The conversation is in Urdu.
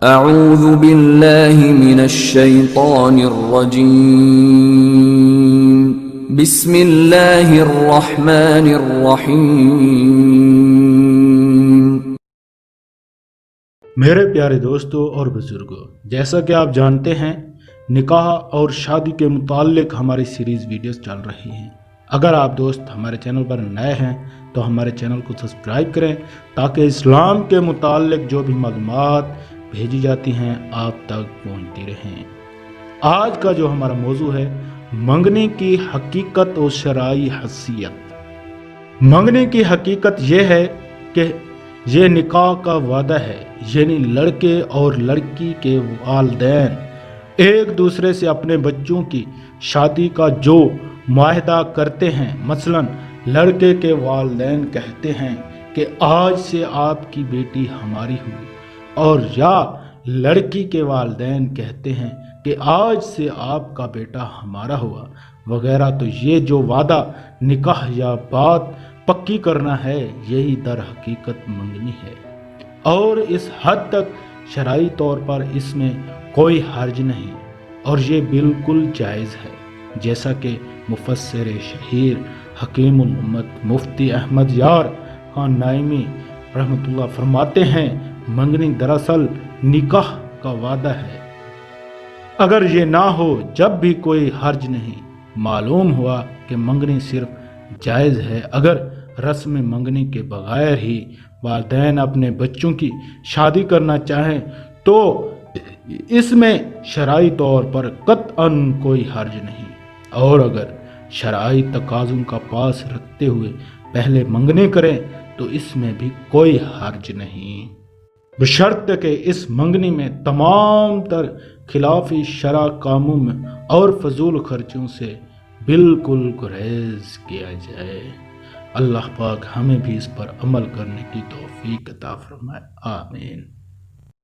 اعوذ باللہ من الشیطان الرجیم بسم اللہ الرحمن الرحیم۔ میرے پیارے دوستوں اور بزرگوں، جیسا کہ آپ جانتے ہیں نکاح اور شادی کے متعلق ہماری سیریز ویڈیوز چل رہی ہیں۔ اگر آپ دوست ہمارے چینل پر نئے ہیں تو ہمارے چینل کو سبسکرائب کریں تاکہ اسلام کے متعلق جو بھی معلومات بھیجی جاتی ہیں آپ تک پہنچتی رہیں۔ آج کا جو ہمارا موضوع ہے منگنی کی حقیقت اور شرعی حیثیت۔ منگنی کی حقیقت یہ ہے کہ یہ نکاح کا وعدہ ہے، یعنی لڑکے اور لڑکی کے والدین ایک دوسرے سے اپنے بچوں کی شادی کا جو معاہدہ کرتے ہیں۔ مثلا لڑکے کے والدین کہتے ہیں کہ آج سے آپ کی بیٹی ہماری ہوئی، اور یا لڑکی کے والدین کہتے ہیں کہ آج سے آپ کا بیٹا ہمارا ہوا وغیرہ۔ تو یہ جو وعدہ نکاح یا بات پکی کرنا ہے، یہی در حقیقت منگنی ہے، اور اس حد تک شرعی طور پر اس میں کوئی حرج نہیں اور یہ بالکل جائز ہے، جیسا کہ مفسر شہیر حکیم الامت مفتی احمد یار خان نائمی رحمۃ اللہ فرماتے ہیں، منگنی دراصل نکاح کا وعدہ ہے۔ اگر یہ نہ ہو جب بھی کوئی حرج نہیں۔ معلوم ہوا کہ منگنی صرف جائز ہے اگر رسم منگنی کے بغیر ہی والدین اپنے بچوں کی شادی کرنا چاہیں تو اس میں شرعی طور پر قطعاً کوئی حرج نہیں، اور اگر شرعی تقاضوں کا پاس رکھتے ہوئے پہلے منگنی کریں تو اس میں بھی کوئی حرج نہیں، بشرط کہ اس منگنی میں تمام تر خلاف شرع کاموں میں اور فضول خرچوں سے بالکل گریز کیا جائے۔ اللہ پاک ہمیں بھی اس پر عمل کرنے کی توفیق عطا فرمائے، آمین۔